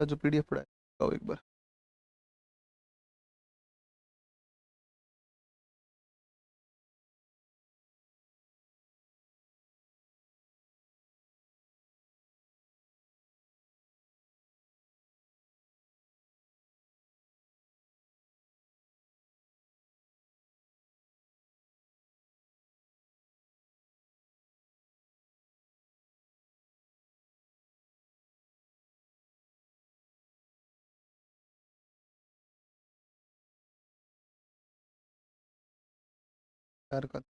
का जो पीडीएफ पढ़ा है एक बार। यार का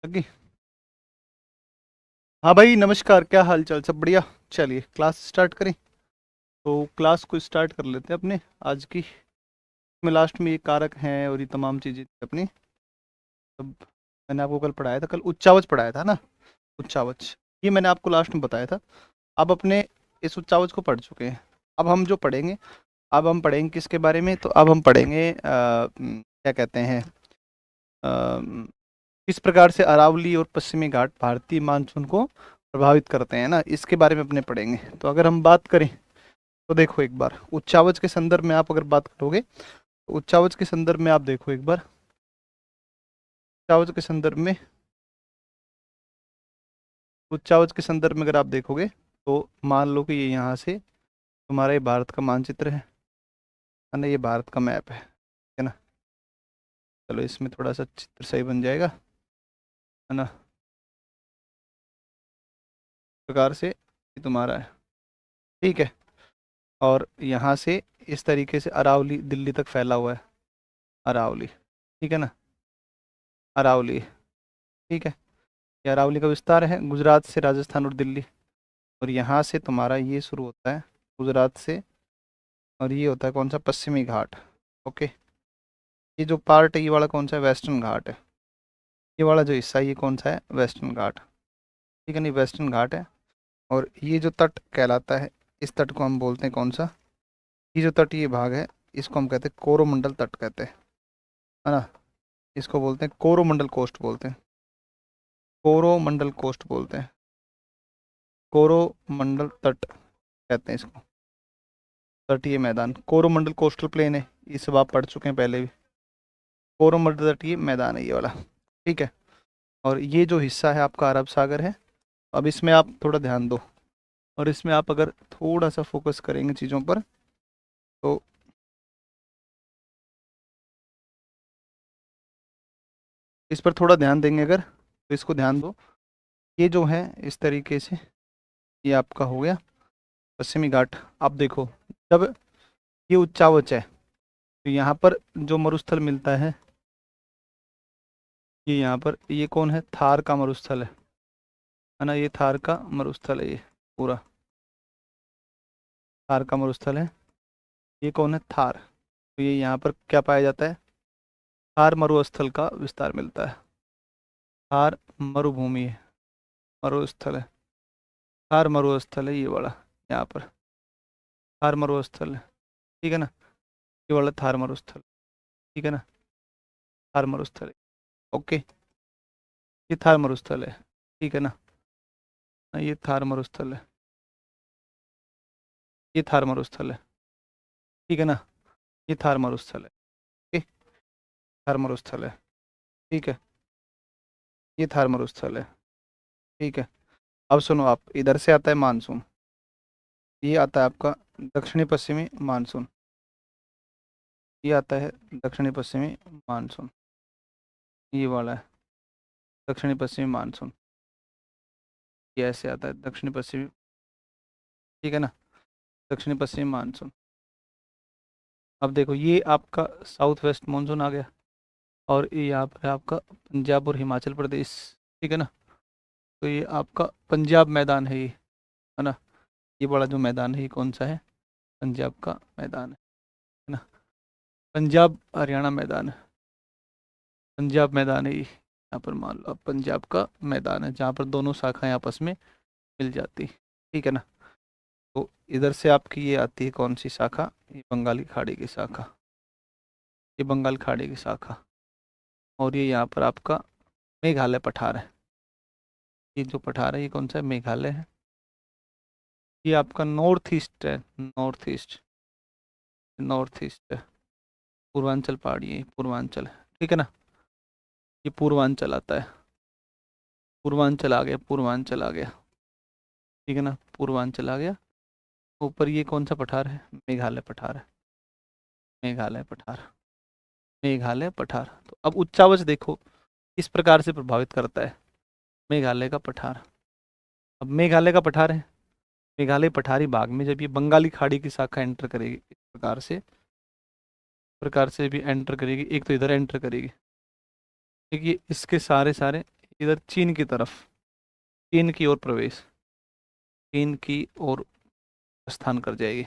लगी। हाँ भाई नमस्कार, क्या हाल चाल, सब बढ़िया। चलिए क्लास स्टार्ट करें। तो क्लास को स्टार्ट कर लेते हैं अपने आज की। में लास्ट में ये कारक हैं और ये तमाम चीज़ें थी अपनी। तब मैंने आपको कल पढ़ाया था, कल उच्चावच पढ़ाया था ना। उच्चावच ये मैंने आपको लास्ट में बताया था। अब अपने इस उच्चावच को पढ़ चुके हैं। अब हम जो पढ़ेंगे, अब हम पढ़ेंगे किसके बारे में, तो अब हम पढ़ेंगे क्या कहते हैं, किस प्रकार से अरावली और पश्चिमी घाट भारतीय मानसून को प्रभावित करते हैं ना, इसके बारे में अपने पढ़ेंगे। तो अगर हम बात करें तो देखो एक बार उच्चावच के संदर्भ में आप अगर बात करोगे तो उच्चावच के संदर्भ में आप देखो एक बार। उच्चावच के संदर्भ में, उच्चावच के संदर्भ में अगर आप देखोगे तो मान लो कि ये यहाँ से तुम्हारा ये भारत का मानचित्र है ना, ये भारत का मैप है ना। चलो इसमें थोड़ा सा चित्र सही बन जाएगा, है ना। इस प्रकार से ये तुम्हारा है, ठीक है। और यहाँ से इस तरीके से अरावली दिल्ली तक फैला हुआ है, अरावली, ठीक है ना। अरावली, ठीक है। ये अरावली का विस्तार है गुजरात से राजस्थान और दिल्ली। और यहाँ से तुम्हारा ये शुरू होता है गुजरात से, और ये होता है कौन सा, पश्चिमी घाट। ओके, ये जो पार्ट है ये वाला कौन सा है, वेस्टर्न घाट है। ये वाला जो हिस्सा है ये कौन सा है, वेस्टर्न घाट, ठीक है नहीं, वेस्टर्न घाट है। और ये जो तट कहलाता है, इस तट को हम बोलते हैं कौन सा, ये जो तट ये भाग है इसको हम कहते हैं कोरोमंडल तट कहते हैं, है ना। इसको बोलते हैं कोरोमंडल कोस्ट बोलते हैं, कोरोमंडल कोस्ट बोलते हैं, कोरोमंडल तट कहते हैं इसको। तटीय मैदान कोरोमंडल कोस्टल प्लेन है, ये सब आप पढ़ चुके हैं पहले भी। कोरोमंडल तटीय मैदान है ये वाला, ठीक है। और ये जो हिस्सा है आपका अरब सागर है। अब इसमें आप थोड़ा ध्यान दो, और इसमें आप अगर थोड़ा सा फोकस करेंगे चीज़ों पर तो इस पर थोड़ा ध्यान देंगे अगर, तो इसको ध्यान दो। ये जो है इस तरीके से ये आपका हो गया पश्चिमी घाट। आप देखो जब ये उच्चावच है तो यहाँ पर जो मरुस्थल मिलता है ये यहाँ पर, ये कौन है, थार का मरुस्थल है ना। ये थार का मरुस्थल है, ये पूरा थार का मरुस्थल है। ये कौन है, थार। तो ये यहाँ पर क्या पाया जाता है, थार मरुस्थल का विस्तार मिलता है। थार मरुभूमि है, मरुस्थल है, थार मरुस्थल है ये वाला, यहाँ पर थार मरुस्थल है, ठीक है ना। ये वाला थार मरुस्थल, ठीक है ना, थार मरुस्थल है। ओके, ये थार मरुस्थल है, ठीक है ना। ये थार मरुस्थल है, ये थार मरुस्थल है, ठीक है ना। ये थार मरुस्थल है, ठीक, थार मरुस्थल है, ठीक है। ये थार मरुस्थल है, ठीक है। अब सुनो, आप इधर से आता है मानसून, ये आता है आपका दक्षिणी पश्चिमी मानसून, ये आता है दक्षिणी पश्चिमी मानसून, ये वाला है दक्षिणी पश्चिमी मानसून। ये ऐसे आता है दक्षिणी पश्चिमी, ठीक है ना, दक्षिणी पश्चिमी मानसून। अब देखो ये आपका साउथ वेस्ट मानसून आ गया, और ये यहाँ पर आपका पंजाब और हिमाचल प्रदेश, ठीक है ना। तो ये आपका पंजाब मैदान है ये, है ना। ये बड़ा जो मैदान है ये कौन सा है, पंजाब का मैदान है ना। पंजाब हरियाणा मैदान है, पंजाब मैदान है ये, यहाँ पर मान लो पंजाब का मैदान है जहाँ पर दोनों शाखाएं आपस में मिल जाती, ठीक है ना। तो इधर से आपकी ये आती है कौन सी शाखा, ये बंगाली खाड़ी की शाखा, ये बंगाल खाड़ी की शाखा, और ये यहाँ पर आपका मेघालय पठार है। ये जो पठार है ये कौन सा है, मेघालय है। ये आपका नॉर्थ ईस्ट है, नॉर्थ ईस्ट, नॉर्थ ईस्ट है, पूर्वांचल पहाड़ी है, पूर्वांचल है, ठीक है ना। ये पूर्वांचल आता है, पूर्वांचल आ गया, पूर्वांचल आ गया, ठीक है ना, पूर्वांचल आ गया। ऊपर ये कौन सा पठार है, मेघालय पठार है, मेघालय पठार, मेघालय पठार। तो अब उच्चावच देखो किस प्रकार से प्रभावित करता है मेघालय का पठार। अब मेघालय का पठार है, मेघालय पठारी भाग में जब ये बंगाली खाड़ी की शाखा एंटर करेगी इस प्रकार से भी एंटर करेगी, एक तो इधर एंटर करेगी, देखिए इसके सारे सारे इधर चीन की तरफ, चीन की ओर प्रवेश, चीन की ओर प्रस्थान कर जाएगी,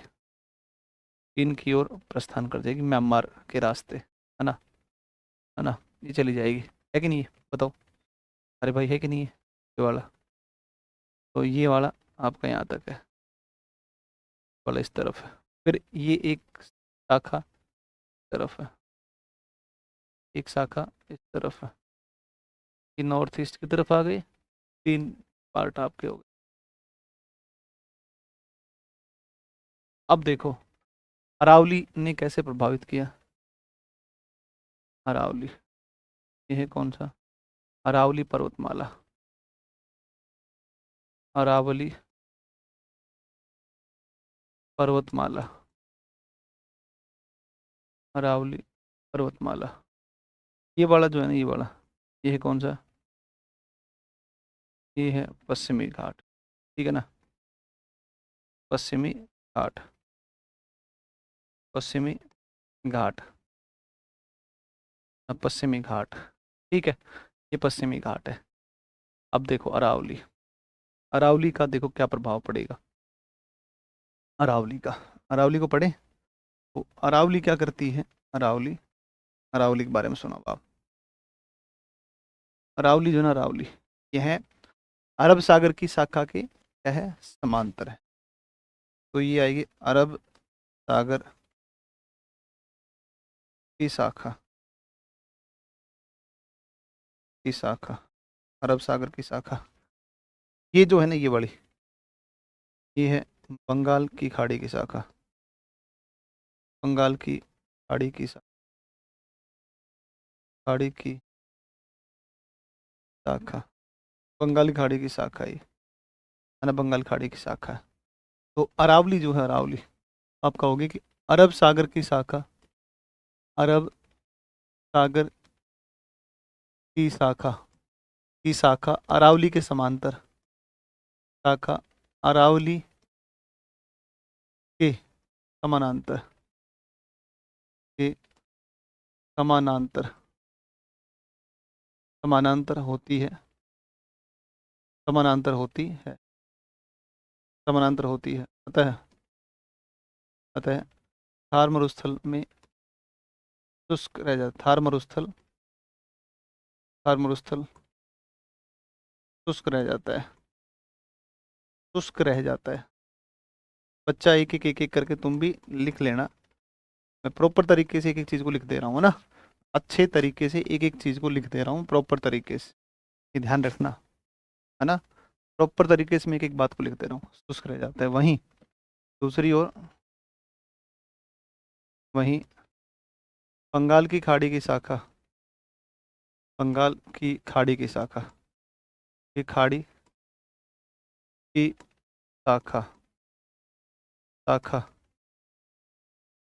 चीन की ओर प्रस्थान कर जाएगी, म्यांमार के रास्ते, है ना, है ना, ये चली जाएगी, है कि नहीं है बताओ, अरे भाई है कि नहीं है, ये वाला, तो ये वाला आपका यहाँ तक है, वाला इस तरफ है, फिर ये एक शाखा तरफ है, एक शाखा इस तरफ है, ये नॉर्थ ईस्ट की तरफ आ गई, तीन पार्ट आपके हो गए। अब देखो अरावली ने कैसे प्रभावित किया, अरावली, ये है कौन सा, अरावली पर्वतमाला, अरावली पर्वतमाला, अरावली पर्वतमाला, ये वाला जो है ना, ये वाला, ये है कौन सा, ये है पश्चिमी घाट, ठीक है ना, पश्चिमी घाट, पश्चिमी घाट, पश्चिमी घाट, ठीक है, ये पश्चिमी घाट है। अब देखो अरावली, अरावली का देखो क्या प्रभाव पड़ेगा, अरावली का, अरावली को पढ़े, तो अरावली क्या करती है, अरावली, अरावली के बारे में सुना होगा आप, अरावली जो है ना, अरावली यह अरब सागर की शाखा के क्या है, समांतर है, तो ये आएगी अरब सागर की शाखा, की शाखा, अरब सागर की शाखा, ये जो है ना ये वाली, ये है बंगाल की खाड़ी की शाखा, बंगाल की खाड़ी की खाड़ी की शाखा, बंगाली खाड़ी की शाखा है ना, बंगाल खाड़ी की शाखा है। तो अरावली जो है, अरावली आप कहोगे कि अरब सागर की शाखा, अरब सागर की शाखा, की शाखा अरावली के समांतर, शाखा अरावली के समानांतर, के समानांतर, समानांतर होती है, समानांतर होती है, समानांतर होती है, अतः, अतः थार मरुस्थल में शुष्क रह जाता, थार मरुस्थल, थार मरुस्थल शुष्क रह जाता है, शुष्क रह जाता है। बच्चा एक एक करके तुम भी लिख लेना, मैं प्रॉपर तरीके से एक एक चीज़ को लिख दे रहा हूँ ना, अच्छे तरीके से एक एक चीज़ को लिख दे रहा हूँ प्रॉपर तरीके से, ये ध्यान रखना, है ना, प्रॉपर तरीके से मैं एक एक बात को लिख दे रहा हूँ, शुष्क रह जाता है। वहीं दूसरी ओर, वहीं बंगाल की खाड़ी की शाखा, बंगाल की खाड़ी की शाखा, ये खाड़ी की शाखा, शाखा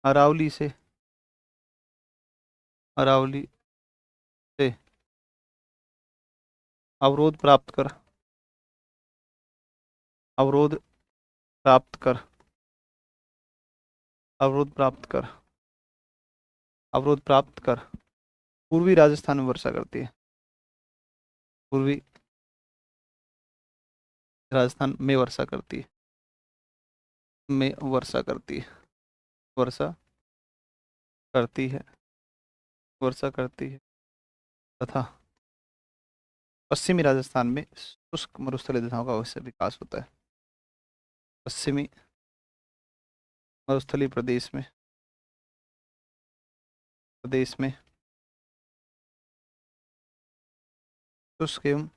अरावली से, अरावली से अवरोध प्राप्त कर, अवरोध प्राप्त कर, अवरोध प्राप्त कर, अवरोध प्राप्त कर पूर्वी राजस्थान में वर्षा करती है, पूर्वी राजस्थान में वर्षा करती है, में वर्षा करती है, वर्षा करती है, वर्षा करती है तथा पश्चिमी राजस्थान में शुष्क मरुस्थलीय दिशाओं का अवश्य विकास होता है। पश्चिमी मरुस्थलीय प्रदेश में शुष्क एवं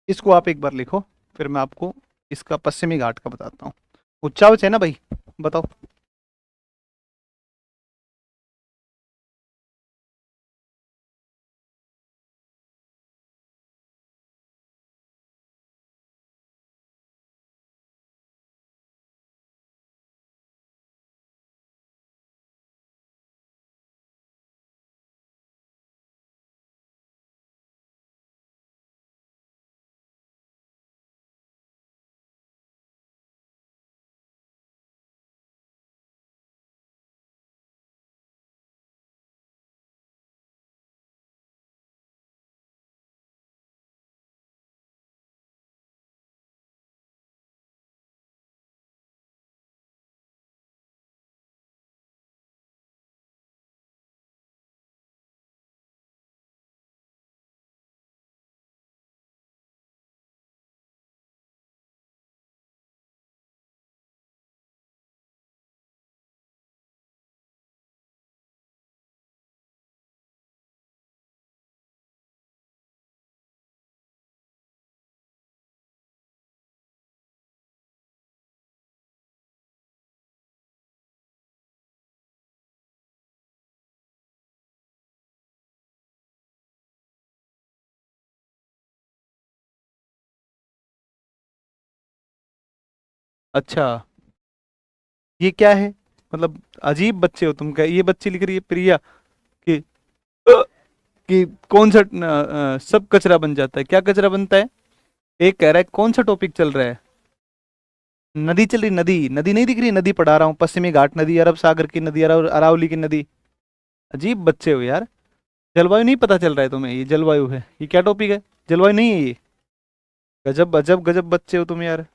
इसको आप एक बार लिखो, फिर मैं आपको इसका पश्चिमी घाट का बताता हूँ। उच्चावच है ना भाई, बताओ। अच्छा, ये क्या है? मतलब अजीब बच्चे हो तुम। क्या ये बच्ची लिख रही है प्रिया कि कि कौन सा सब कचरा बन जाता है? क्या कचरा बनता है? एक कह रहा है कौन सा टॉपिक चल रहा है? नदी चल रही, नदी नदी नहीं दिख रही? नदी पढ़ा रहा हूँ, पश्चिमी घाट नदी, अरब सागर की नदी, अरावली की नदी। अजीब बच्चे हो यार। जलवायु नहीं पता चल रहा है तुम्हें? ये जलवायु है, ये क्या टॉपिक है? जलवायु नहीं है ये। गजब अजब गजब बच्चे हो तुम यार।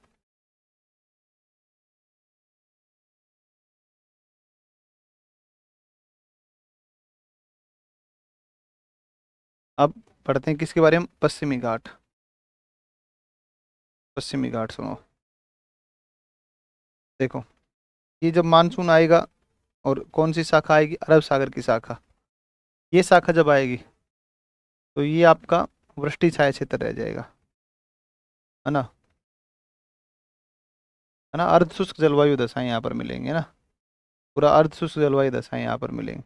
अब पढ़ते हैं किसके बारे में? पश्चिमी घाट। पश्चिमी घाट सुनो। देखो, ये जब मानसून आएगा और कौन सी शाखा आएगी? अरब सागर की शाखा। ये शाखा जब आएगी तो ये आपका वृष्टि छाया क्षेत्र रह जाएगा, है ना? है ना? अर्ध शुष्क जलवायु दशाएं यहाँ पर मिलेंगे ना। पूरा अर्ध शुष्क जलवायु दशाएं यहाँ पर मिलेंगी।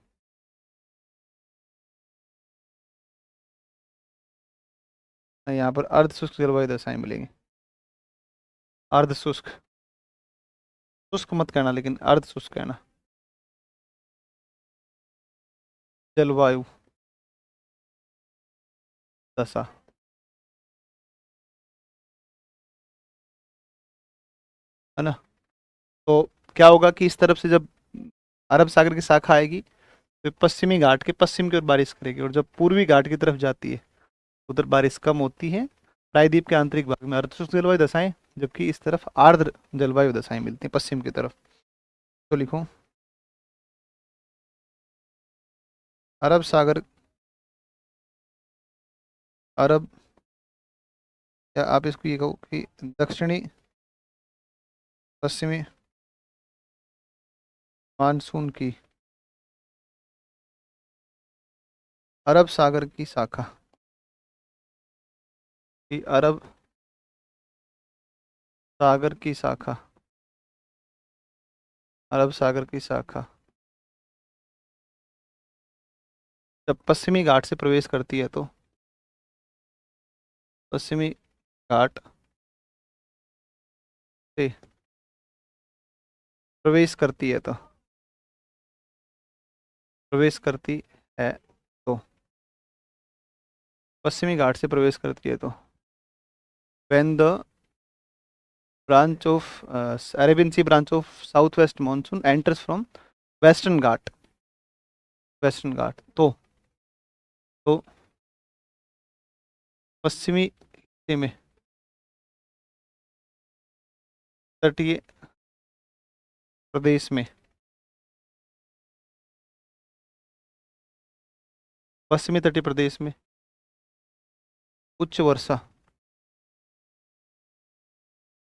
यहाँ पर अर्ध शुष्क जलवायु दशाएं मिलेंगी। अर्ध शुष्क, शुष्क मत कहना लेकिन अर्ध शुष्क कहना। जलवायु दशा, है ना? तो क्या होगा कि इस तरफ से जब अरब सागर की शाखा आएगी तो पश्चिमी घाट के पश्चिम की ओर बारिश करेगी, और जब पूर्वी घाट की तरफ जाती है उधर बारिश कम होती है। प्रायद्वीप के आंतरिक भाग में अर्ध शुष्क जलवायु दशाएं, जबकि इस तरफ आर्द्र जलवायु दशाएं मिलती हैं पश्चिम की तरफ। तो लिखो, अरब सागर, अरब, या आप इसको ये कहो कि दक्षिणी पश्चिमी मानसून की अरब सागर की शाखा, की अरब सागर की शाखा, अरब सागर की शाखा जब पश्चिमी घाट से प्रवेश करती है तो पश्चिमी घाट से प्रवेश करती है तो प्रवेश करती है तो पश्चिमी घाट से प्रवेश करती है तो when the branch of Arabian Sea branch of southwest monsoon enters from western Ghat, western Ghat, तो पश्चिमी हिस्से में, तटीय प्रदेश में, पश्चिमी तटीय प्रदेश में उच्च वर्षा,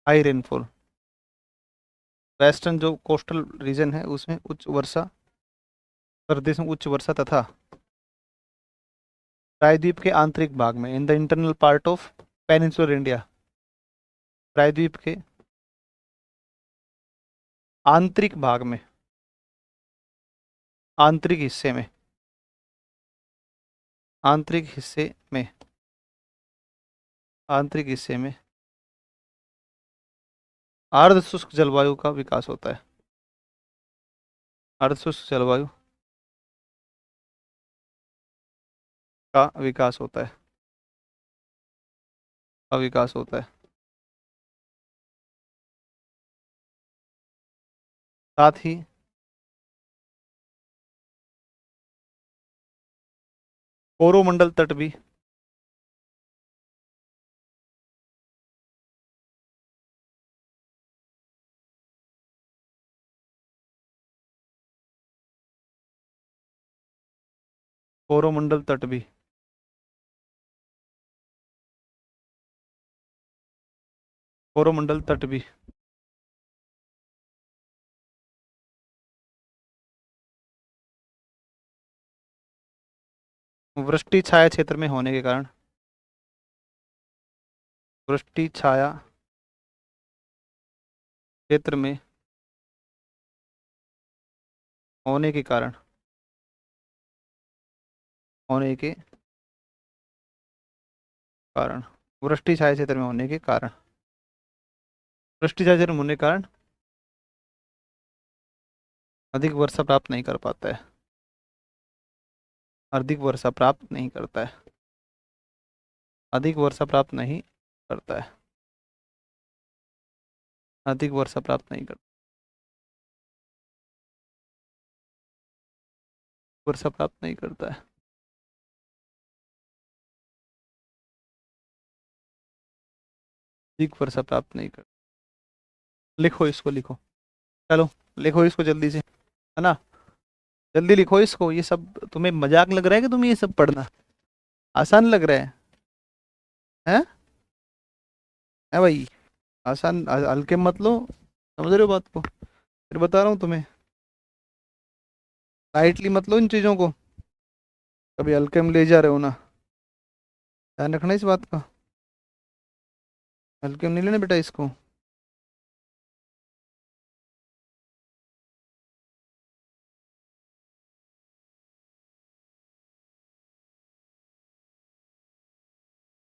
हाई रेनफॉल, वेस्टर्न जो कोस्टल रीजन है उसमें उच्च वर्षा, प्रदेश में उच्च वर्षा तथा प्रायद्वीप के आंतरिक भाग में, in the internal part of peninsular India, प्रायद्वीप के आंतरिक भाग में, आंतरिक हिस्से में, आंतरिक हिस्से में, आंतरिक हिस्से में अर्ध शुष्क जलवायु का विकास होता है, अर्ध शुष्क जलवायु का विकास होता है, का विकास होता है। साथ ही कोरोमंडल तट भी कोरोमंडल तट भी कोरोमंडल तट भी वृष्टि छाया क्षेत्र में होने के कारण, वृष्टि छाया क्षेत्र में होने के कारण, होने के कारण, वृष्टि छाया क्षेत्र में होने के कारण, वृष्टि छाया क्षेत्र में होने के कारण अधिक वर्षा प्राप्त नहीं कर पाता है, अधिक वर्षा प्राप्त नहीं करता है, अधिक वर्षा प्राप्त नहीं करता है, अधिक वर्षा प्राप्त नहीं करता, वर्षा प्राप्त नहीं करता है। अधिक वर्षा प्राप्त नहीं करता, लिखो इसको, लिखो, चलो लिखो इसको जल्दी से, है ना, जल्दी लिखो इसको। ये सब तुम्हें मजाक लग रहा है कि तुम्हें ये सब पढ़ना आसान लग रहा है भाई? आसान हल्के मत लो, समझ रहे हो बात को? फिर बता रहा हूँ तुम्हें, लाइटली मत लो इन चीज़ों को, कभी हल्के में ले जा रहे हो ना, ध्यान रखना इस बात का, हल्के में नहीं लेना बेटा इसको।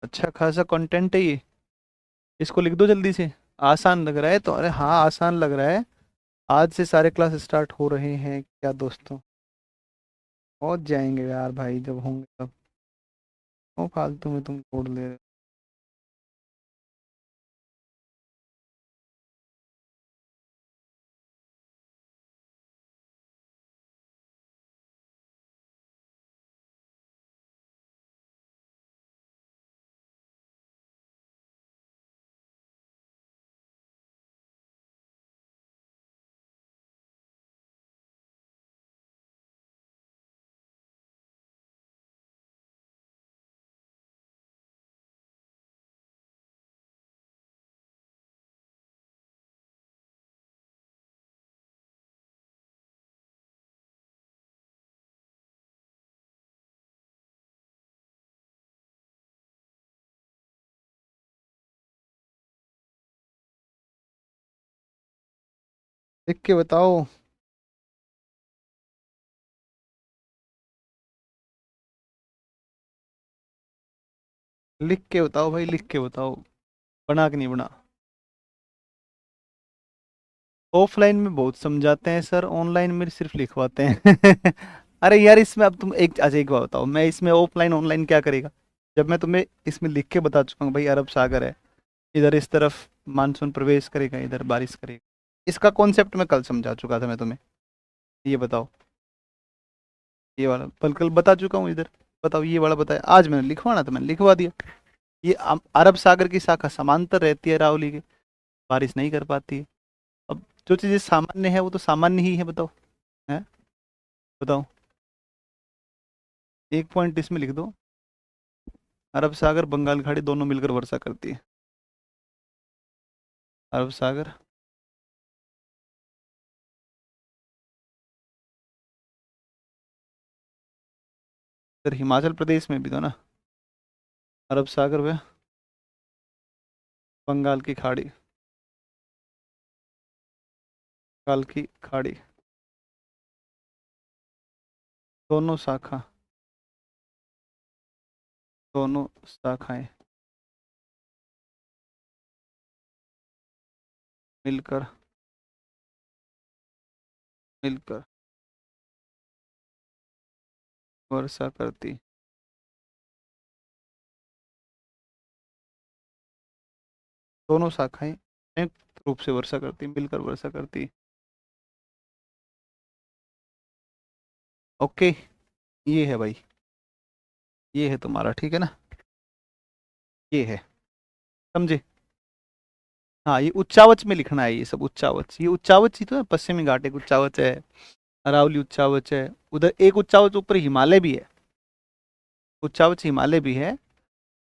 अच्छा खासा कंटेंट है ये, इसको लिख दो जल्दी से। आसान लग रहा है तो, अरे हाँ आसान लग रहा है, आज से सारे क्लास स्टार्ट हो रहे हैं क्या दोस्तों? पहुंच जाएंगे यार भाई जब होंगे तब, क्यों फालतू में तुम छोड़ ले रहे हो? लिख के बताओ, लिख के बताओ भाई, लिख के बताओ, बना के नहीं बना। ऑफलाइन में बहुत समझाते हैं सर, ऑनलाइन में सिर्फ लिखवाते हैं। अरे यार इसमें अब तुम एक, अच्छा एक बात बताओ, मैं इसमें ऑफलाइन ऑनलाइन क्या करेगा, जब मैं तुम्हें इसमें लिख के बता चुका हूँ भाई अरब सागर है, इधर इस तरफ मानसून प्रवेश करेगा, इधर बारिश करेगा। इसका कॉन्सेप्ट मैं कल समझा चुका था मैं तुम्हें। ये बताओ, ये वाला कल बता चुका हूँ इधर। बताओ, ये वाला बताया आज मैंने लिखवाना था, मैंने लिखवा दिया। ये अरब सागर की शाखा समांतर रहती है अरावली के, बारिश नहीं कर पाती है। अब जो चीज़ें सामान्य है वो तो सामान्य ही है, बताओ। है, बताओ। एक पॉइंट इसमें लिख दो, अरब सागर बंगाल खाड़ी दोनों मिलकर वर्षा करती है। अरब सागर, इधर हिमाचल प्रदेश में भी तो ना, अरब सागर व बंगाल की खाड़ी, बंगाल की खाड़ी, दोनों शाखा, दोनों शाखाएं मिलकर, मिलकर वर्षा करती। दोनों शाखाएं संयुक्त रूप से वर्षा करती, मिलकर वर्षा करती। ओके, ये है भाई, ये है तुम्हारा, ठीक है ना, ये है, समझे। हाँ, ये उच्चावच में लिखना है, ये सब उच्चावच, ये उच्चावच ही तो है। पश्चिमी घाट एक उच्चावच है, अरावली उच्चावच है, उधर एक उच्चावच ऊपर हिमालय भी है, उच्चावच हिमालय भी है।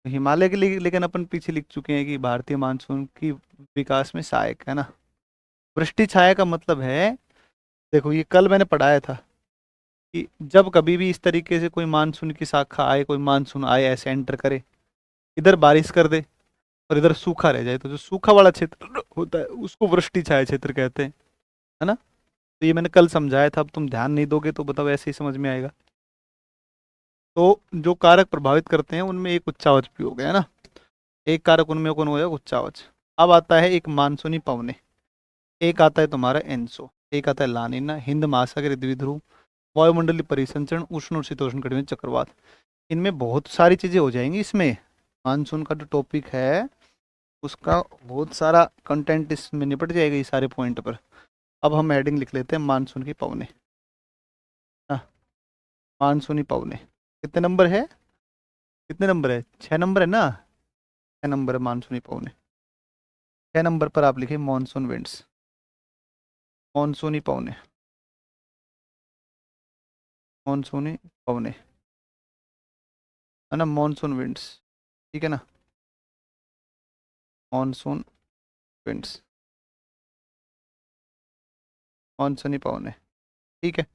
हिमालय के लिए लेकिन अपन पीछे लिख चुके हैं कि भारतीय मानसून की विकास में सहायक है ना। वृष्टि छाया का मतलब है, देखो ये कल मैंने पढ़ाया था कि जब कभी भी इस तरीके से कोई मानसून की शाखा आए, कोई मानसून आए ऐसे एंटर करे, इधर बारिश कर दे और इधर सूखा रह जाए, तो जो सूखा वाला क्षेत्र होता है उसको वृष्टि छाया क्षेत्र कहते हैं, है ना। तो ये मैंने कल समझाया था, अब तुम ध्यान नहीं दोगे तो बताओ, ऐसे ही समझ में आएगा। तो जो कारक प्रभावित करते हैं उनमें एक उच्चावच भी हो गया है ना, एक कारक उनमें कौन हो गया, उच्चावच। अब आता है एक मानसूनी पवने, एक आता है तुम्हारा एनसो, एक आता है लानिना, हिंद महासागर द्विध्रुव, वायुमंडलीय परिसंचरण, उष्ण और शीतोष्ण कटिबंधीय चक्रवात। इनमें बहुत सारी चीजें हो जाएंगी इसमें, मानसून का जो टॉपिक है उसका बहुत सारा कंटेंट इसमें निपट जाएगा, ये सारे पॉइंट पर। अब हम हेडिंग लिख लेते हैं मानसून की पवने। हाँ, मानसूनी पवने कितने नंबर है, कितने नंबर है, 6 नंबर है ना, 6 नंबर है मानसूनी पवने। 6 नंबर पर आप लिखे मॉनसून विंड्स, मानसूनी पवने, मानसूनी पवने, है ना, मानसून विंड्स, ठीक है ना, मानसून विंड्स, मानसूनी पवने, ठीक है।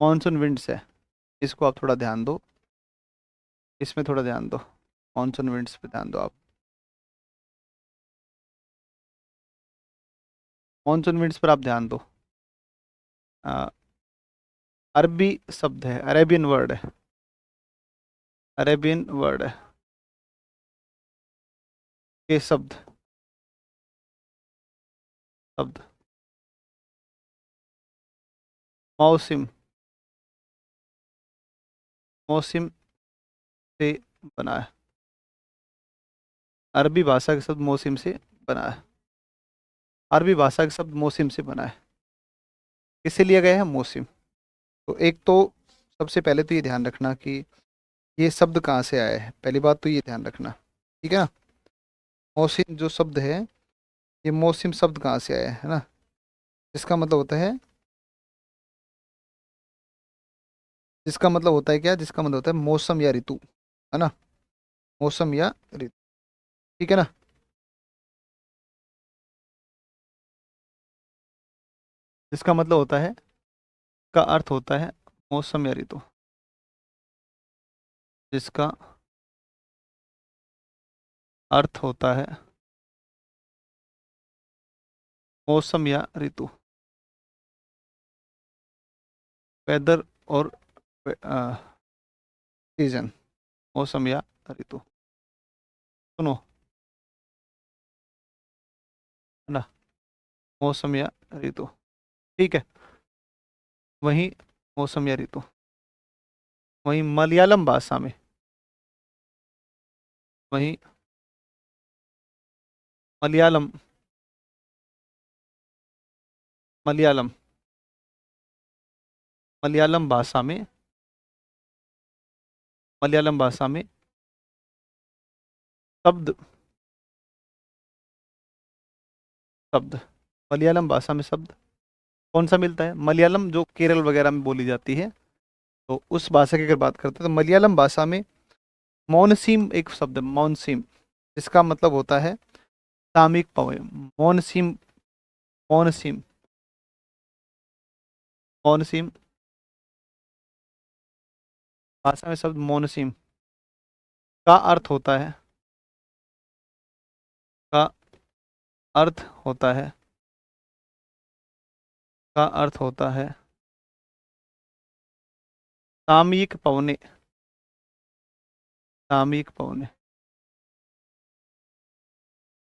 मानसून विंड्स है, इसको आप थोड़ा ध्यान दो, इसमें थोड़ा ध्यान दो, मानसून विंड्स पे ध्यान दो आप। मानसून विंड्स पर आप ध्यान दो। आ, अरबी शब्द है, अरेबियन वर्ड है, अरेबियन वर्ड है, ये शब्द, शब्द मौसम, मौसम से बना है, अरबी भाषा के शब्द मौसम से बना है, अरबी भाषा के शब्द मौसम से बना है। किससे लिया गया है, मौसम। तो एक तो सबसे पहले तो ये ध्यान रखना कि ये शब्द कहाँ से आया है, पहली बात तो ये ध्यान रखना, ठीक है ना। मौसम जो शब्द है, ये मौसम शब्द कहाँ से आया है ना, इसका मतलब होता है, जिसका मतलब होता है क्या, जिसका मतलब होता है मौसम या ऋतु, है ना, मौसम या ऋतु, ठीक है ना। जिसका मतलब होता है, का अर्थ होता है मौसम या ऋतु, जिसका अर्थ होता है मौसम या ऋतु, वेदर और सीजन, मौसम या ऋतु, सुनो, है ना, मौसम या ऋतु, ठीक है। वहीं मौसम या ऋतु, वहीं मलयालम भाषा में, वहीं मलयालम, मलयालम, मलयालम भाषा में, मलयालम भाषा में शब्द, शब्द, मलयालम भाषा में शब्द कौन सा मिलता है? मलयालम जो केरल वगैरह में बोली जाती है, तो उस भाषा की अगर बात करते हैं तो मलयालम भाषा में मौनसीम एक शब्द है, मौनसीम, जिसका मतलब होता है सामयिक पवन। मौनसीम, मौनसीम, मौनसीम भाषा में शब्द मौनसीम का अर्थ होता है, का अर्थ होता है, का अर्थ होता है सामयिक पवने, सामयिक पवने,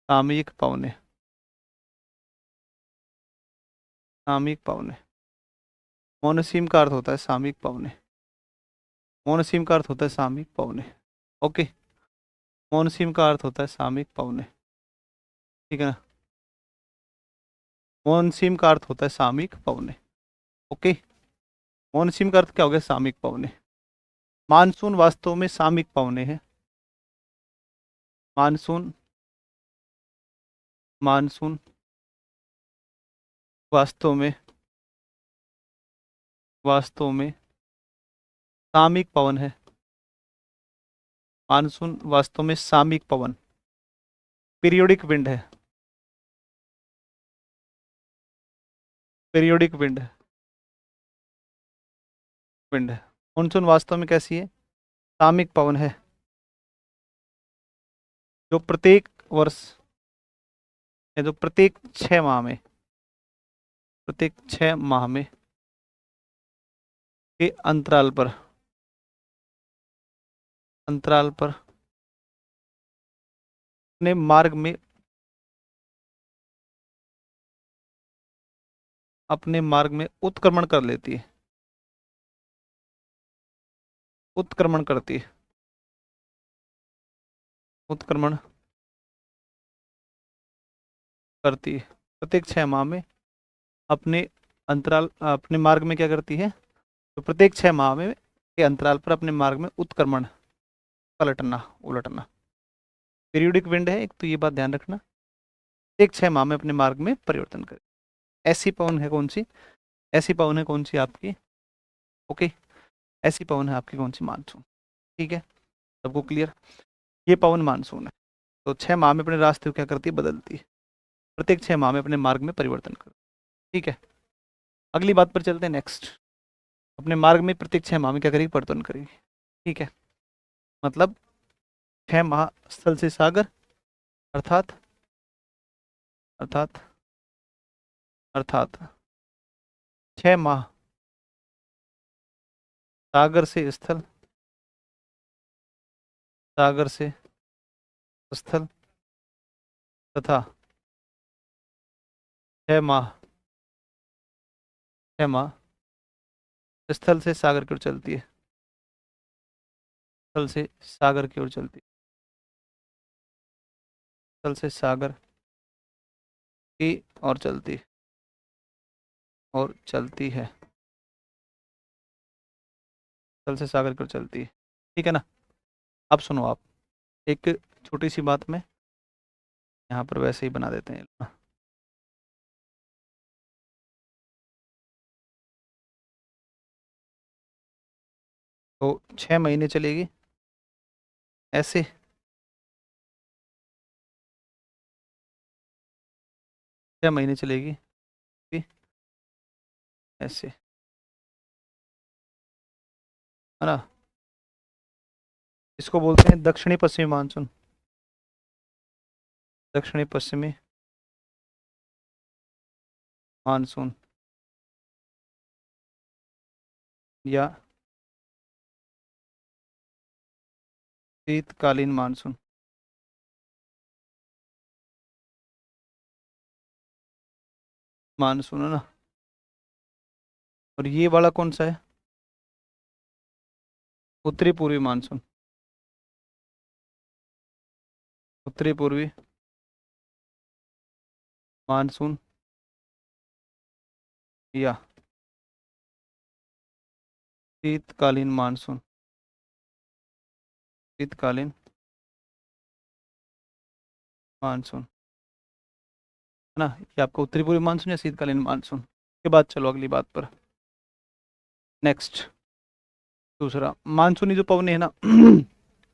सामयिक पवने, सामयिक पवने। मोनोसीम का अर्थ होता है सामयिक पवने, मोनोसीम का अर्थ होता है सामयिक पवने। ओके, मोनोसीम का अर्थ होता है सामयिक पवने, ठीक है ना? मोनसीम का अर्थ होता है सामयिक पवने। ओके, मोनसीम का अर्थ क्या हो गया? सामयिक पवने। मानसून वास्तव में सामयिक पवने है, मानसून, मानसून वास्तव में, वास्तव में सामयिक पवन है, मानसून वास्तव में सामयिक पवन, पीरियोडिक विंड है, पीरियोडिक विंड, विंड है। मानसून वास्तव में कैसी है? सामयिक पवन है, जो प्रत्येक वर्ष या जो प्रत्येक 6 माह में, प्रत्येक 6 माह में के अंतराल पर, अंतराल पर अपने मार्ग में, अपने मार्ग में उत्क्रमण कर लेती है, उत्क्रमण करती है, उत्क्रमण करती है प्रत्येक 6 माह में अपने अंतराल, अपने मार्ग में क्या करती है? तो प्रत्येक 6 माह में के अंतराल पर अपने मार्ग में उत्क्रमण, पलटना, उलटना, पीरियोडिक विंड है एक, तो ये बात ध्यान रखना। एक 6 माह में अपने मार्ग में परिवर्तन करे। ऐसी पवन है कौन सी? ऐसी पवन है कौन सी आपकी? ओके, ऐसी पवन है आपकी कौन सी? मानसून। ठीक है, सबको क्लियर? ये पवन मानसून है, तो 6 माह में अपने रास्ते को क्या करती है? बदलती है, प्रत्येक 6 माह में अपने मार्ग में परिवर्तन करती है। ठीक है, अगली बात पर चलते हैं, नेक्स्ट। अपने मार्ग में प्रत्येक 6 माह में क्या करेगी? परिवर्तन करेगी। ठीक है, मतलब 6 माह स्थल से सागर, अर्थात, अर्थात, अर्थात 6 माह सागर से स्थल, सागर से स्थल, तथा 6 माह, 6 माह स्थल से सागर की ओर चलती है, स्थल से सागर की ओर चलती है, स्थल से सागर की ओर चलती है, और चलती है, स्थल से सागर की ओर चलती है। ठीक है ना? अब सुनो आप, एक छोटी सी बात में यहाँ पर वैसे ही बना देते हैं। तो 6 महीने चलेगी ऐसे, 6 महीने चलेगी ठीक? ऐसे, है ना? इसको बोलते हैं दक्षिणी पश्चिमी मानसून, दक्षिणी पश्चिमी मानसून, या शीतकालीन मानसून, मानसून, है ना? और ये वाला कौन सा है? उत्तरी पूर्वी मानसून, उत्तरी पूर्वी मानसून या शीतकालीन मानसून, शीतकालीन मानसून, है ना। ये आपका उत्तरी पूर्वी मानसून या शीतकालीन मानसून के बाद चलो अगली बात पर। नेक्स्ट, दूसरा मानसूनी जो पवन है ना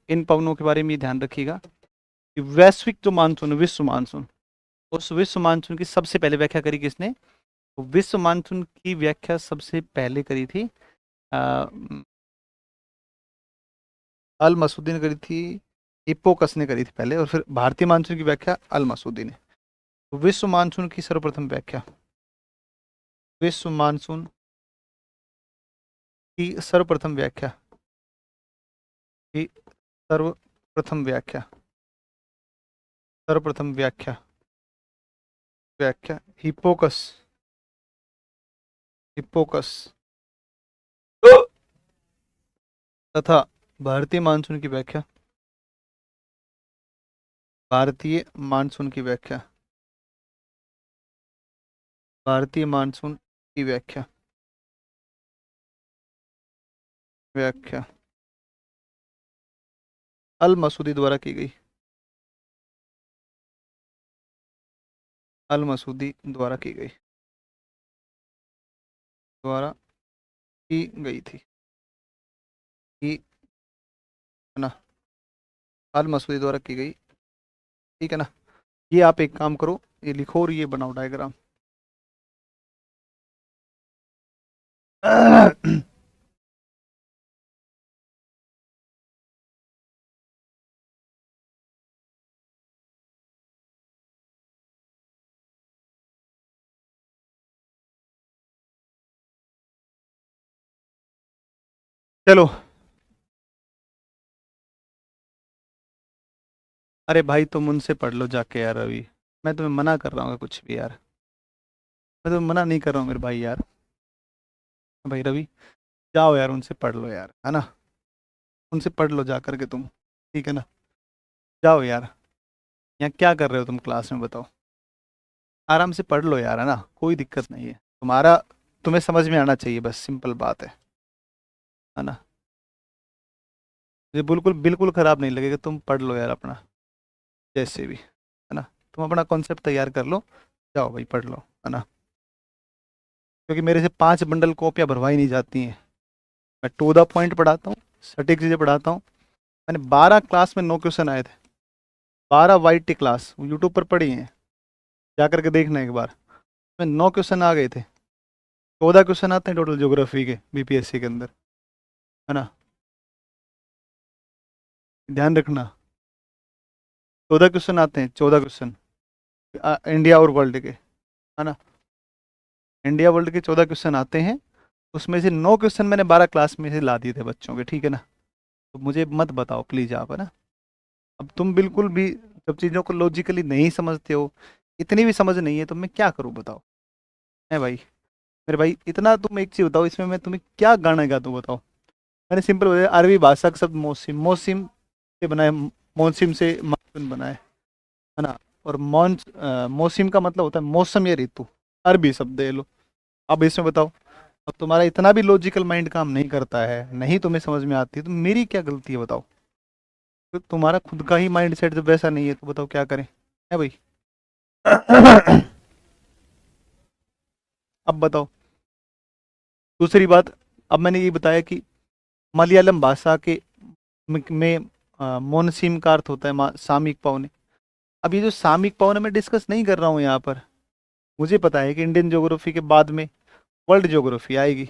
इन पवनों के बारे में ये ध्यान रखिएगा कि वैश्विक जो मानसून है, विश्व मानसून, उस विश्व मानसून की सबसे पहले व्याख्या करी किसने? तो विश्व मानसून की व्याख्या सबसे पहले करी थी अल मसूदी ने करी थी, हिप्पोकस ने करी थी पहले, और फिर भारतीय मानसून की व्याख्या अल मसूदी ने। तो विश्व मानसून की सर्वप्रथम व्याख्या, विश्व मानसून की सर्वप्रथम व्याख्या, की सर्वप्रथम व्याख्या, सर्वप्रथम व्याख्या, व्याख्या हिप्पोकस, हिप्पोकस तथा भारतीय मानसून की व्याख्या, भारतीय मानसून की व्याख्या, भारतीय मानसून की व्याख्या, व्याख्या अल मसूदी द्वारा की गई, अल मसूदी द्वारा की गई, द्वारा की गई थी, की, है ना, अल मसूदी द्वारा की गई, ठीक है ना। ये आप एक काम करो, ये लिखो और ये बनाओ डायग्राम। चलो, अरे भाई तुम उनसे पढ़ लो जाके यार अभी, मैं तुम्हें मना कर रहा हूँ कुछ भी यार, मैं तुम्हें मना नहीं कर रहा हूँ मेरे भाई यार। भाई रवि, जाओ यार उनसे पढ़ लो यार, है ना, उनसे पढ़ लो जा करके तुम, ठीक है ना। जाओ यार, यहाँ क्या कर रहे हो तुम क्लास में बताओ, आराम से पढ़ लो यार, है ना, कोई दिक्कत नहीं है तुम्हारा, तुम्हें समझ में आना चाहिए, बस सिंपल बात है ना। मुझे बिल्कुल बिल्कुल ख़राब नहीं लगेगा, तुम पढ़ लो यार अपना, जैसे भी, है ना। तुम अपना कॉन्सेप्ट तैयार कर लो, जाओ भाई पढ़ लो, है ना। क्योंकि मेरे से 5 बंडल कॉपियाँ भरवाई नहीं जाती हैं, मैं टू द पॉइंट पढ़ाता हूँ, सटीक चीज़ें पढ़ाता हूँ। मैंने 12 क्लास में 9 क्वेश्चन आए थे, 12 वाई टी क्लास यूट्यूब पर पढ़ी हैं, जा करके देखना एक बार, में 9 क्वेश्चन आ गए थे। 14 क्वेश्चन आते हैं टोटल ज्योग्राफी के बीपीएससी के अंदर, है ना, ध्यान रखना। 14 क्वेश्चन आते हैं, 14 क्वेश्चन इंडिया और वर्ल्ड के, है ना, इंडिया वर्ल्ड के 14 क्वेश्चन आते हैं। उसमें से 9 क्वेश्चन मैंने 12 क्लास में से ला दिए थे बच्चों के, ठीक है ना। तो मुझे मत बताओ प्लीज़ आप, है ना। अब तुम बिल्कुल भी जब चीज़ों को लॉजिकली नहीं समझते हो, इतनी भी समझ नहीं है, तो मैं क्या करूँ बताओ, है भाई। मेरे भाई इतना तुम एक चीज़ बताओ, इसमें मैं तुम्हें क्या गाना गा दूँ बताओ। मैंने सिंपल बताया, अरबी भाषा का शब्द मौसिम, मौसिम से बनाए, मौसिम से मानसून बनाए, है ना। और मौसिम का मतलब होता है मौसम या ऋतु, अरबी शब्द है लो। अब इसमें बताओ, अब तुम्हारा इतना भी लॉजिकल माइंड काम नहीं करता है, नहीं तुम्हें समझ में आती है, तो मेरी क्या गलती है बताओ। तो तुम्हारा खुद का ही माइंड सेट जब वैसा नहीं है, तो बताओ क्या करें, है भाई। अब बताओ दूसरी बात, अब मैंने ये बताया कि मलयालम भाषा के में मोनसीम का अर्थ होता है सामयिक पवने। अब ये जो सामयिक पवने मैं डिस्कस नहीं कर रहा हूँ यहाँ पर, मुझे पता है कि इंडियन ज्योग्राफी के बाद में वर्ल्ड ज्योग्राफी आएगी,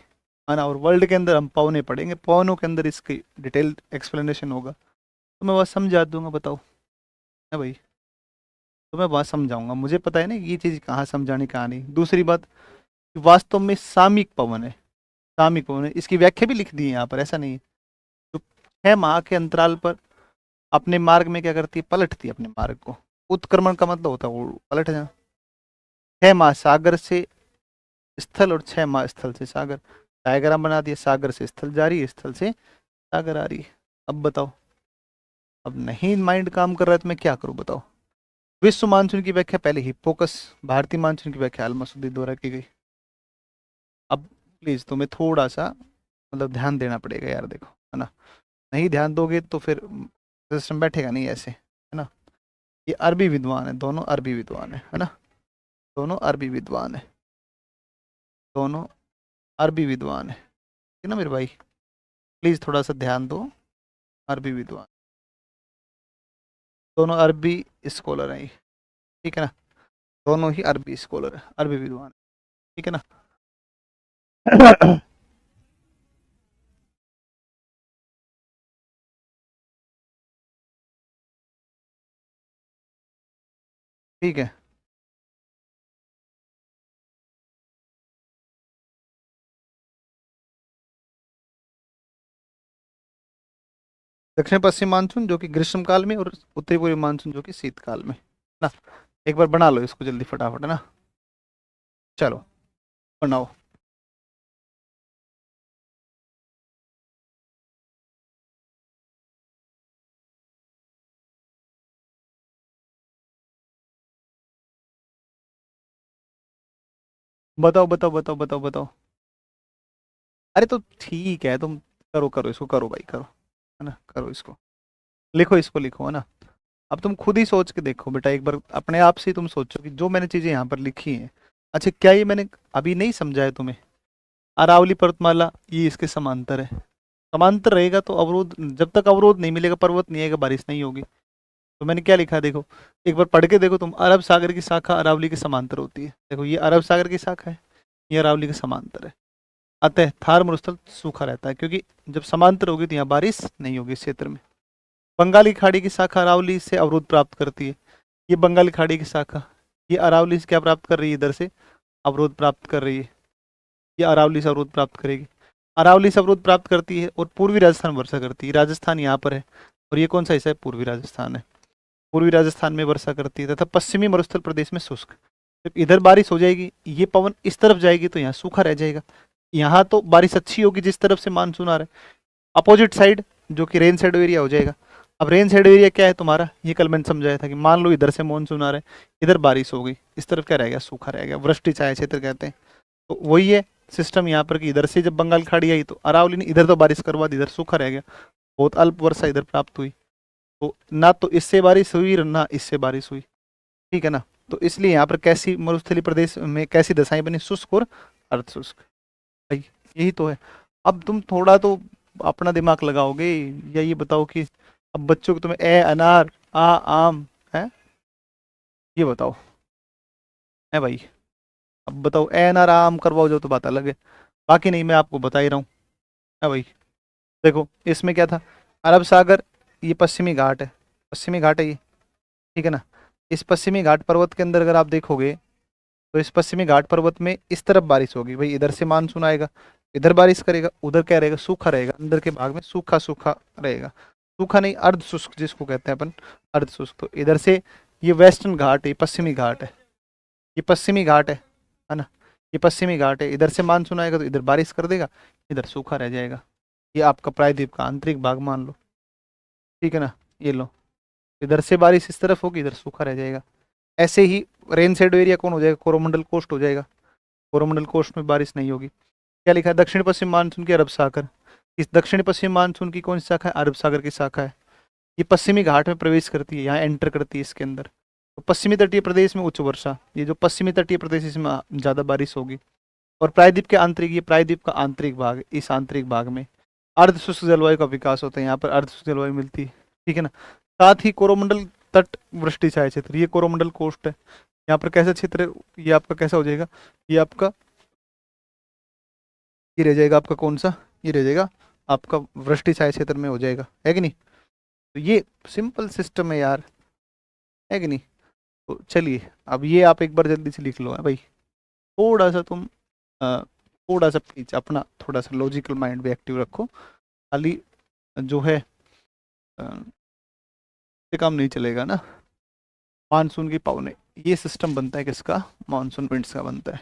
है ना, और वर्ल्ड के अंदर हम पवने पढ़ेंगे, पवनों के अंदर इसकी डिटेल एक्सप्लेनेशन होगा, तो मैं बस समझा दूंगा, बताओ, है भाई। तो मैं बस समझाऊंगा, मुझे पता है ना कि ये चीज़ कहाँ समझानी कहाँ नहीं। दूसरी बात, वास्तव में सामयिक पवन है, सामयिक पवन है, इसकी व्याख्या भी लिख दी है यहाँ पर, ऐसा नहीं है। तो 6 माह के अंतराल पर अपने मार्ग में क्या करती है, पलटती है अपने मार्ग को। उत्क्रमण का मतलब होता है वो पलट जाना। 6 माह सागर से स्थल और 6 माह स्थल से सागर, डायग्राम बना दिया, सागर से स्थल जा रही है, स्थल से सागर आ रही है। अब बताओ, अब नहीं माइंड काम कर रहा है तो मैं क्या करूं बताओ। विश्व मानसून की व्याख्या पहले हिप्पोकस, भारतीय मानसून की व्याख्या अल-मसूदी द्वारा की गई। अब प्लीज तुम्हें थोड़ा सा मतलब ध्यान देना पड़ेगा यार, देखो है ना, नहीं ध्यान दोगे तो फिर सिस्टम बैठेगा नहीं ऐसे, है ना। ये अरबी विद्वान है, दोनों अरबी विद्वान है ना, दोनों अरबी विद्वान है, दोनों अरबी विद्वान है ना मेरे भाई, प्लीज थोड़ा सा ध्यान दो। अरबी विद्वान, दोनों अरबी स्कॉलर हैं ये, ठीक है ना, दोनों ही अरबी स्कॉलर है, अरबी विद्वान, ठीक है ना। ठीक है, दक्षिण पश्चिम मानसून जो कि ग्रीष्म काल में, और उत्तरी पूर्वी मानसून जो कि शीतकाल में, ना। एक बार बना लो इसको जल्दी फटाफट, है ना, चलो बनाओ। बताओ बताओ बताओ बताओ बताओ। अरे तो ठीक है, तुम करो करो इसको, करो भाई करो, है ना, करो इसको, लिखो इसको, लिखो, है ना। अब तुम खुद ही सोच के देखो बेटा, एक बार अपने आप से तुम सोचो कि जो मैंने चीजें यहाँ पर लिखी हैं, अच्छा क्या ये मैंने अभी नहीं समझाया तुम्हें। अरावली पर्वतमाला ये इसके समांतर है, समांतर रहेगा तो अवरोध, जब तक अवरोध नहीं मिलेगा, पर्वत नहीं आएगा, बारिश नहीं होगी। तो मैंने क्या लिखा है देखो, एक बार पढ़ के देखो तुम, अरब सागर की शाखा अरावली के समांतर होती है, देखो ये अरब सागर की शाखा है, ये अरावली के समांतर है। अतः थार मरुस्थल सूखा रहता है, क्योंकि जब समांतर होगी तो यहाँ बारिश नहीं होगी इस क्षेत्र में। बंगाली खाड़ी की शाखा अरावली से अवरोध प्राप्त करती है, ये बंगाली खाड़ी की शाखा, ये अरावली से क्या प्राप्त कर रही है, इधर से अवरोध प्राप्त कर रही है, ये अरावली से अवरोध प्राप्त करेगी, अरावली से अवरोध प्राप्त करती है और पूर्वी राजस्थान वर्षा करती है, राजस्थान यहाँ पर है, और ये कौन सा हिस्सा है, पूर्वी राजस्थान है, पूर्वी राजस्थान में वर्षा करती है, तथा पश्चिमी मरुस्थल प्रदेश में शुष्क। जब इधर बारिश हो जाएगी, ये पवन इस तरफ जाएगी तो यहाँ सूखा रह जाएगा, यहाँ तो बारिश अच्छी होगी जिस तरफ से मानसून आ रहा है, अपोजिट साइड जो कि रेन शेडो एरिया हो जाएगा। अब रेन शेडो एरिया क्या है तुम्हारा, ये कल मैंने समझाया था कि मान लो इधर से मानसून आ रहा है, इधर बारिश हो गई, इस तरफ क्या रहेगा, सूखा रहेगा, वृष्टि छाया क्षेत्र कहते हैं। तो वही है सिस्टम यहाँ पर कि इधर से जब बंगाल खाड़ी आई तो अरावली ने इधर तो बारिश करवा दी, इधर सूखा रह गया, बहुत अल्प वर्षा इधर प्राप्त हुई, तो ना तो इससे बारिश हुई और ना इससे बारिश हुई, ठीक है ना। तो इसलिए यहाँ पर कैसी मरुस्थलीय प्रदेश में कैसी दशाएं बनी, शुष्क और अर्ध शुष्क, भाई यही तो है। अब तुम थोड़ा तो अपना दिमाग लगाओगे, या ये बताओ कि अब बच्चों को तुम्हें ए अनार आ आम है, ये बताओ, है भाई, अब बताओ ए अनार आ आम करवाओ जो तो बात अलग है, बाकी नहीं मैं आपको बता ही रहा हूँ, है भाई। देखो इसमें क्या था, अरब सागर, ये पश्चिमी घाट है, पश्चिमी घाट है ये, ठीक है ना। इस पश्चिमी घाट पर्वत के अंदर अगर आप देखोगे, तो इस पश्चिमी घाट पर्वत में इस तरफ बारिश होगी भाई, इधर से मानसून आएगा, इधर बारिश करेगा, उधर क्या रहेगा, सूखा रहेगा, अंदर के भाग में सूखा सूखा रहेगा, सूखा नहीं अर्ध शुष्क जिसको कहते हैं अपन, अर्ध शुष्क। तो इधर से ये वेस्टर्न घाट है, ये पश्चिमी घाट है, ये पश्चिमी घाट है ना, ये पश्चिमी घाट है, इधर से मानसून आएगा तो इधर बारिश कर देगा, इधर सूखा रह जाएगा, ये आपका प्रायद्वीप का आंतरिक भाग मान लो, ठीक है ना। ये लो, इधर से बारिश इस तरफ होगी, इधर सूखा रह जाएगा। ऐसे ही रेन शेडो एरिया कौन हो जाएगा, कोरोमंडल कोस्ट हो जाएगा, कोरोमंडल कोस्ट में बारिश नहीं होगी। क्या लिखा है, दक्षिण पश्चिम मानसून की अरब सागर, इस दक्षिण पश्चिम मानसून की कौन सी शाखा है, अरब सागर की शाखा है, ये पश्चिमी घाट में प्रवेश करती है, यहाँ एंटर करती है इसके अंदर। तो पश्चिमी तटीय प्रदेश में उच्च वर्षा, ये जो पश्चिमी तटीय प्रदेश इसमें ज़्यादा बारिश होगी। और प्रायद्वीप के आंतरिक, ये प्रायद्वीप का आंतरिक भाग, इस आंतरिक भाग में अर्ध शुष्क जलवायु का विकास होता है, यहाँ पर अर्ध शुष्क जलवायु मिलती है, ठीक है ना। साथ ही कोरोमंडल तट वृष्टि छाया क्षेत्र, ये कोरोमंडल कोस्ट है, यहाँ पर कैसा क्षेत्र है, ये आपका कैसा हो जाएगा, ये आपका, ये रह जाएगा आपका कौन सा, ये रह जाएगा आपका वृष्टि छाया क्षेत्र में हो जाएगा, है कि नहीं। तो ये सिंपल सिस्टम है यार, है कि नहीं। तो चलिए अब ये आप एक बार जल्दी से लिख लो है भाई, थोड़ा सा तुम थोड़ा सा प्लीज अपना थोड़ा सा लॉजिकल माइंड भी एक्टिव रखो, खाली जो है ये काम नहीं चलेगा ना। मानसून की पावने, ये सिस्टम बनता है किसका, मानसून विंड्स का बनता है।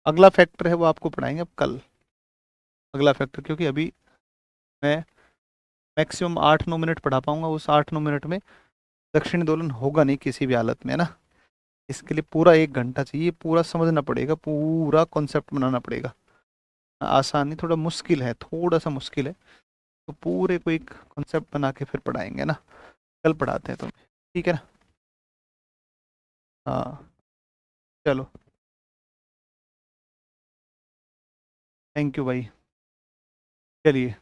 अगला फैक्टर है वो आपको पढ़ाएंगे अब कल, अगला फैक्टर, क्योंकि अभी मैं मैक्सिमम 8-9 मिनट पढ़ा पाऊंगा, उस 8-9 मिनट में दक्षिणी दोलन होगा नहीं किसी भी हालत में, है ना। इसके लिए पूरा 1 घंटा चाहिए, पूरा समझना पड़ेगा, पूरा कॉन्सेप्ट बनाना पड़ेगा। आसान नहीं, थोड़ा मुश्किल है, थोड़ा सा मुश्किल है। तो पूरे को एक कॉन्सेप्ट बना के फिर पढ़ाएंगे ना, कल पढ़ाते हैं तुम्हें, ठीक है ना। हाँ चलो, थैंक यू भाई, चलिए।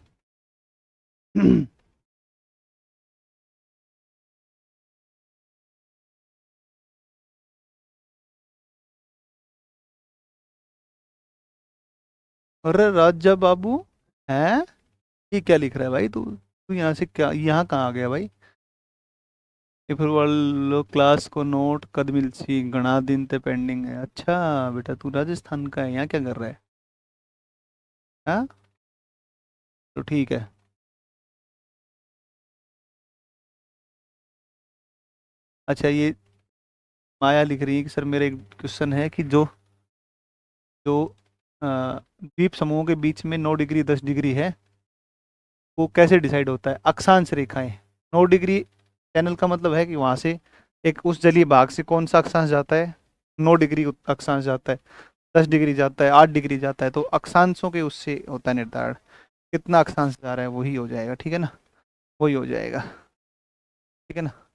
अरे राजा बाबू, हैं, ये क्या लिख रहा है भाई तू तू यहाँ से क्या, यहाँ कहाँ आ गया भाई। ये फिर वालों क्लास को नोट कद मिलसी गणा दिन ते पेंडिंग है। अच्छा बेटा, तू राजस्थान का है, यहाँ क्या कर रहा है। हाँ, तो ठीक है। अच्छा, ये माया लिख रही है कि सर मेरा एक क्वेश्चन है कि जो जो अ, द्वीप समूहों के बीच में 9 डिग्री 10 डिग्री है, वो कैसे डिसाइड होता है। अक्षांश रेखाएं, 9 डिग्री चैनल का मतलब है कि वहां से एक उस जलीय भाग से कौन सा अक्षांश जाता है, 9 डिग्री अक्षांश जाता है, 10 डिग्री जाता है, 8 डिग्री जाता है। तो अक्षांशों के उससे होता है निर्धारण, कितना अक्षांश जा रहा है वही हो जाएगा, ठीक है ना, वही हो जाएगा, ठीक है ना।